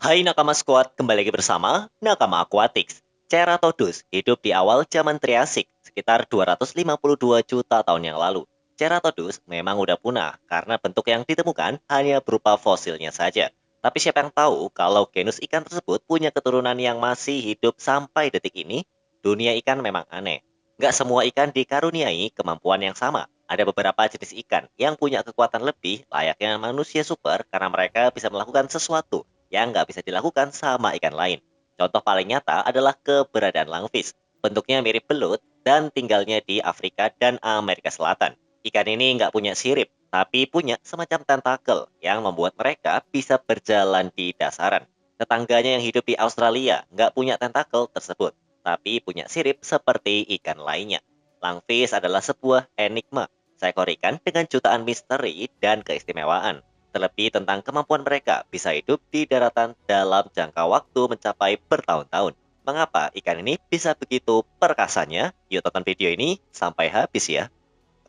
Hai Nakama Squad, kembali lagi bersama Nakama Aquatics. Ceratodus hidup di awal zaman Triasik, sekitar 252 juta tahun yang lalu. Ceratodus memang udah punah karena bentuk yang ditemukan hanya berupa fosilnya saja. Tapi siapa yang tahu kalau genus ikan tersebut punya keturunan yang masih hidup sampai detik ini? Dunia ikan memang aneh. Nggak semua ikan dikaruniai kemampuan yang sama. Ada beberapa jenis ikan yang punya kekuatan lebih layaknya manusia super karena mereka bisa melakukan sesuatu yang nggak bisa dilakukan sama ikan lain. Contoh paling nyata adalah keberadaan langfish. Bentuknya mirip belut dan tinggalnya di Afrika dan Amerika Selatan. Ikan ini nggak punya sirip, tapi punya semacam tentakel yang membuat mereka bisa berjalan di dasaran. Tetangganya yang hidup di Australia nggak punya tentakel tersebut, tapi punya sirip seperti ikan lainnya. Langfish adalah sebuah enigma, seekor ikan dengan jutaan misteri dan keistimewaan. Terlebih tentang kemampuan mereka bisa hidup di daratan dalam jangka waktu mencapai bertahun-tahun. Mengapa ikan ini bisa begitu perkasanya? Yuk tonton video ini sampai habis ya.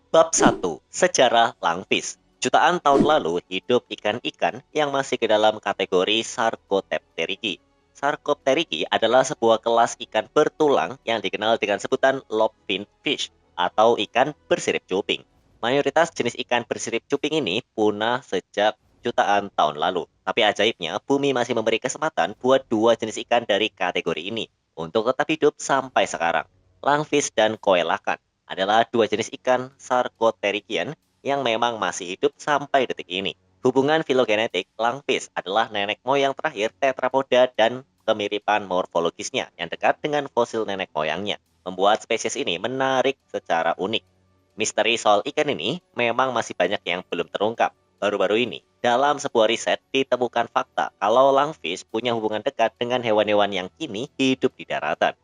Bab 1. Sejarah Langfish. Jutaan tahun lalu hidup ikan-ikan yang masih ke dalam kategori Sarcopterygi. Sarcopterygi adalah sebuah kelas ikan bertulang yang dikenal dengan sebutan lobfin fish atau ikan bersirip cuping. Mayoritas jenis ikan bersirip cuping ini punah sejak jutaan tahun lalu. Tapi ajaibnya, bumi masih memberi kesempatan buat dua jenis ikan dari kategori ini untuk tetap hidup sampai sekarang. Langfish dan koelakan adalah dua jenis ikan Sarcopterygian yang memang masih hidup sampai detik ini. Hubungan filogenetik langfish adalah nenek moyang terakhir tetrapoda dan kemiripan morfologisnya yang dekat dengan fosil nenek moyangnya, membuat spesies ini menarik secara unik. Misteri soal ikan ini memang masih banyak yang belum terungkap. Baru-baru ini, dalam sebuah riset ditemukan fakta kalau langfish punya hubungan dekat dengan hewan-hewan yang kini hidup di daratan.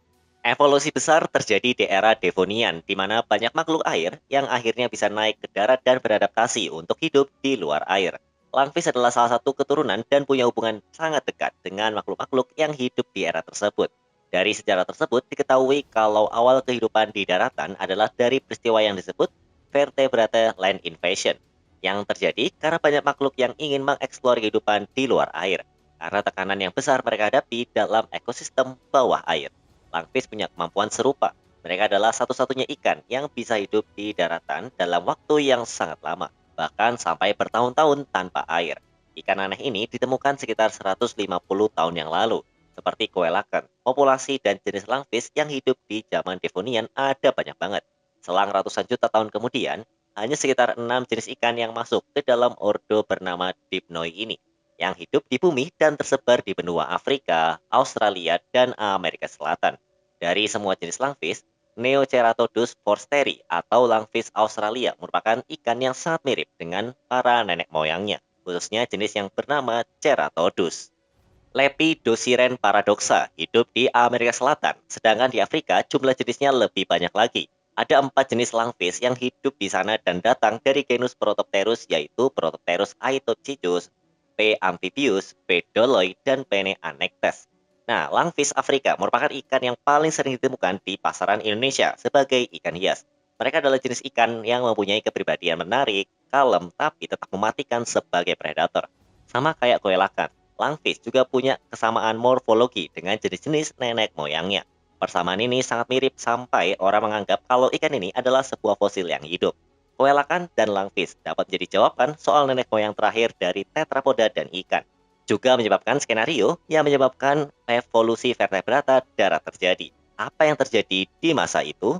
Evolusi besar terjadi di era Devonian, di mana banyak makhluk air yang akhirnya bisa naik ke darat dan beradaptasi untuk hidup di luar air. Langfish adalah salah satu keturunan dan punya hubungan sangat dekat dengan makhluk-makhluk yang hidup di era tersebut. Dari sejarah tersebut diketahui kalau awal kehidupan di daratan adalah dari peristiwa yang disebut vertebrate land invasion, yang terjadi karena banyak makhluk yang ingin mengeksplor kehidupan di luar air, karena tekanan yang besar mereka hadapi dalam ekosistem bawah air. Langfish punya kemampuan serupa. Mereka adalah satu-satunya ikan yang bisa hidup di daratan dalam waktu yang sangat lama, bahkan sampai bertahun-tahun tanpa air. Ikan aneh ini ditemukan sekitar 150 tahun yang lalu, seperti koelakan. Populasi dan jenis langfish yang hidup di zaman Devonian ada banyak banget. Selang ratusan juta tahun kemudian, hanya sekitar 6 jenis ikan yang masuk ke dalam ordo bernama Dipnoi ini, yang hidup di bumi dan tersebar di benua Afrika, Australia, dan Amerika Selatan. Dari semua jenis langfish, Neoceratodus forsteri atau langfish Australia merupakan ikan yang sangat mirip dengan para nenek moyangnya, khususnya jenis yang bernama Ceratodus. Lepidosiren paradoxa hidup di Amerika Selatan, sedangkan di Afrika jumlah jenisnya lebih banyak lagi. Ada 4 jenis langfish yang hidup di sana dan datang dari genus Protopterus, yaitu Protopterus aetoticus, P. amphibius, P. doloi, dan P. annectes. Nah, langfish Afrika merupakan ikan yang paling sering ditemukan di pasaran Indonesia sebagai ikan hias. Mereka adalah jenis ikan yang mempunyai kepribadian menarik, kalem, tapi tetap mematikan sebagai predator. Sama kayak koelakan, langfish juga punya kesamaan morfologi dengan jenis-jenis nenek moyangnya. Persamaan ini sangat mirip sampai orang menganggap kalau ikan ini adalah sebuah fosil yang hidup. Koelakan dan langfish dapat menjadi jawaban soal nenek moyang terakhir dari tetrapoda dan ikan. Juga menyebabkan skenario yang menyebabkan evolusi vertebrata darat terjadi. Apa yang terjadi di masa itu?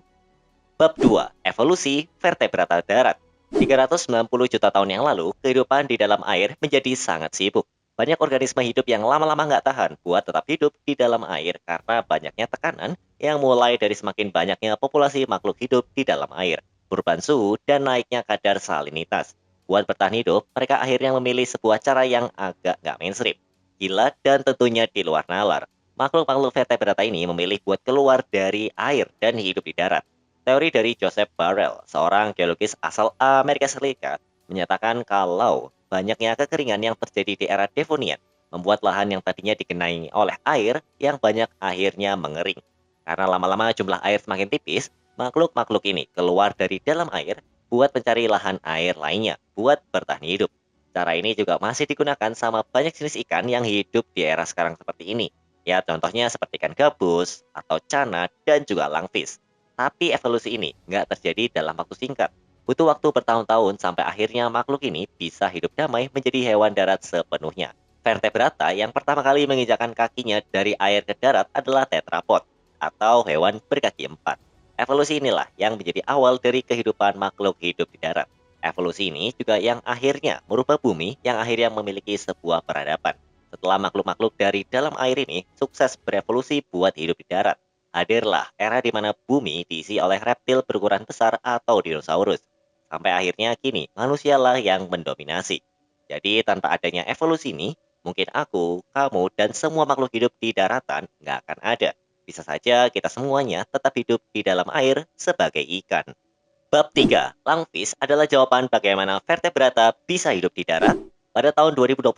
Bab 2. Evolusi vertebrata darat. 390 juta tahun yang lalu, kehidupan di dalam air menjadi sangat sibuk. Banyak organisme hidup yang lama-lama nggak tahan buat tetap hidup di dalam air karena banyaknya tekanan yang mulai dari semakin banyaknya populasi makhluk hidup di dalam air, perubahan suhu, dan naiknya kadar salinitas. Buat bertahan hidup, mereka akhirnya memilih sebuah cara yang agak nggak mainstream, gila, dan tentunya di luar nalar. Makhluk-makhluk vertebrata ini memilih buat keluar dari air dan hidup di darat. Teori dari Joseph Barrell, seorang geologis asal Amerika Serikat, menyatakan kalau banyaknya kekeringan yang terjadi di era Devonian membuat lahan yang tadinya digenangi oleh air yang banyak akhirnya mengering. Karena lama-lama jumlah air semakin tipis, makhluk-makhluk ini keluar dari dalam air buat mencari lahan air lainnya buat bertahan hidup. Cara ini juga masih digunakan sama banyak jenis ikan yang hidup di era sekarang seperti ini. Ya, contohnya seperti ikan gabus, atau cana, dan juga langfish. Tapi evolusi ini nggak terjadi dalam waktu singkat. Butuh waktu bertahun-tahun sampai akhirnya makhluk ini bisa hidup damai menjadi hewan darat sepenuhnya. Vertebrata yang pertama kali menginjakan kakinya dari air ke darat adalah tetrapod, atau hewan berkaki empat. Evolusi inilah yang menjadi awal dari kehidupan makhluk hidup di darat. Evolusi ini juga yang akhirnya merubah bumi yang akhirnya memiliki sebuah peradaban. Setelah makhluk-makhluk dari dalam air ini sukses berevolusi buat hidup di darat, hadirlah era di mana bumi diisi oleh reptil berukuran besar atau dinosaurus. Sampai akhirnya kini manusialah yang mendominasi. Jadi tanpa adanya evolusi ini, mungkin aku, kamu, dan semua makhluk hidup di daratan nggak akan ada. Bisa saja kita semuanya tetap hidup di dalam air sebagai ikan. Bab 3, Langfish adalah jawaban bagaimana vertebrata bisa hidup di darat. Pada tahun 2021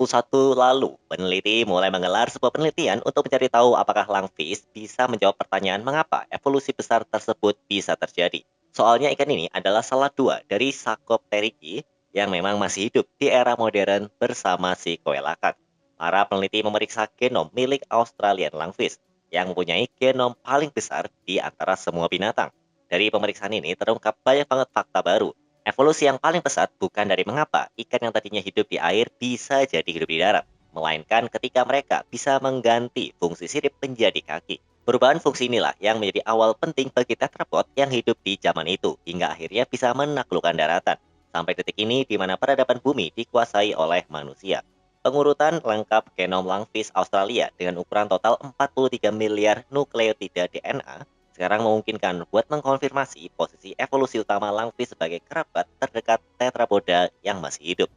lalu, peneliti mulai menggelar sebuah penelitian untuk mencari tahu apakah langfish bisa menjawab pertanyaan mengapa evolusi besar tersebut bisa terjadi. Soalnya ikan ini adalah salah dua dari Sarcopterygi yang memang masih hidup di era modern bersama si koelakan. Para peneliti memeriksa genom milik Australian langfish yang mempunyai genom paling besar di antara semua binatang. Dari pemeriksaan ini terungkap banyak banget fakta baru. Evolusi yang paling pesat bukan dari mengapa ikan yang tadinya hidup di air bisa jadi hidup di darat, melainkan ketika mereka bisa mengganti fungsi sirip menjadi kaki. Perubahan fungsi inilah yang menjadi awal penting bagi tetrapod yang hidup di zaman itu, hingga akhirnya bisa menaklukkan daratan. Sampai detik ini di mana peradaban bumi dikuasai oleh manusia. Pengurutan lengkap genom langfish Australia dengan ukuran total 43 miliar nukleotida DNA sekarang memungkinkan buat mengkonfirmasi posisi evolusi utama langfish sebagai kerabat terdekat tetrapoda yang masih hidup.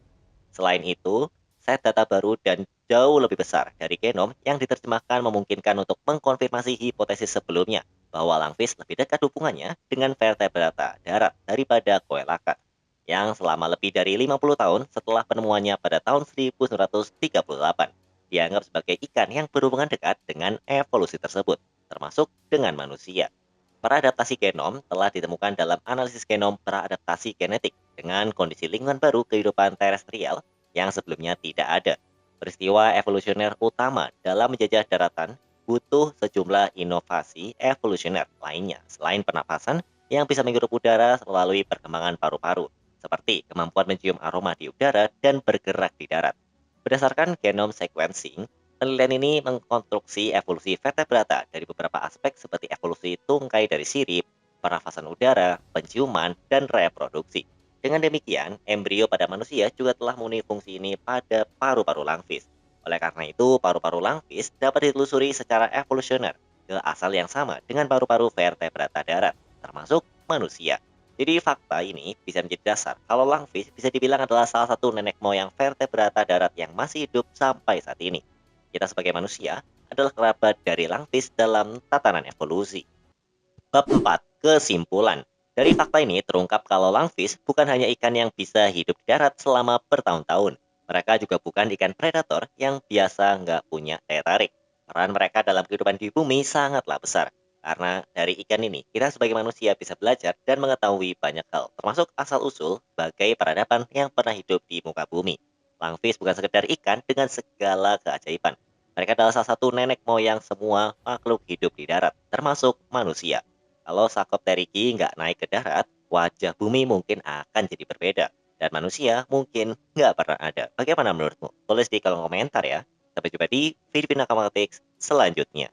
Selain itu, set data baru dan jauh lebih besar dari genom yang diterjemahkan memungkinkan untuk mengkonfirmasi hipotesis sebelumnya bahwa langfish lebih dekat hubungannya dengan vertebrata darat daripada coelacanth yang selama lebih dari 50 tahun setelah penemuannya pada tahun 1938 dianggap sebagai ikan yang berhubungan dekat dengan evolusi tersebut, termasuk dengan manusia. Peradaptasi genom telah ditemukan dalam analisis genom peradaptasi genetik dengan kondisi lingkungan baru kehidupan terestrial yang sebelumnya tidak ada. Peristiwa evolusioner utama dalam menjajah daratan butuh sejumlah inovasi evolusioner lainnya selain pernapasan yang bisa menghirup udara melalui perkembangan paru-paru, seperti kemampuan mencium aroma di udara dan bergerak di darat. Berdasarkan genome sequencing, penelitian ini mengkonstruksi evolusi vertebrata dari beberapa aspek seperti evolusi tungkai dari sirip, pernafasan udara, penciuman, dan reproduksi. Dengan demikian, embrio pada manusia juga telah memenuhi fungsi ini pada paru-paru langfish. Oleh karena itu, paru-paru langfish dapat ditelusuri secara evolusioner ke asal yang sama dengan paru-paru vertebrata darat, termasuk manusia. Jadi fakta ini bisa menjadi dasar kalau langfish bisa dibilang adalah salah satu nenek moyang vertebrata darat yang masih hidup sampai saat ini. Kita sebagai manusia adalah kerabat dari langfish dalam tatanan evolusi. Bab 4, Kesimpulan. Dari fakta ini terungkap kalau langfish bukan hanya ikan yang bisa hidup di darat selama bertahun-tahun. Mereka juga bukan ikan predator yang biasa nggak punya daya tarik. Peran mereka dalam kehidupan di bumi sangatlah besar. Karena dari ikan ini, kita sebagai manusia bisa belajar dan mengetahui banyak hal, termasuk asal-usul sebagai peradaban yang pernah hidup di muka bumi. Langfish bukan sekedar ikan dengan segala keajaiban. Mereka adalah salah satu nenek moyang semua makhluk hidup di darat, termasuk manusia. Kalau Sarcopterygi nggak naik ke darat, wajah bumi mungkin akan jadi berbeda. Dan manusia mungkin nggak pernah ada. Bagaimana menurutmu? Tulis di kolom komentar ya. Sampai jumpa di video Nakamatics selanjutnya.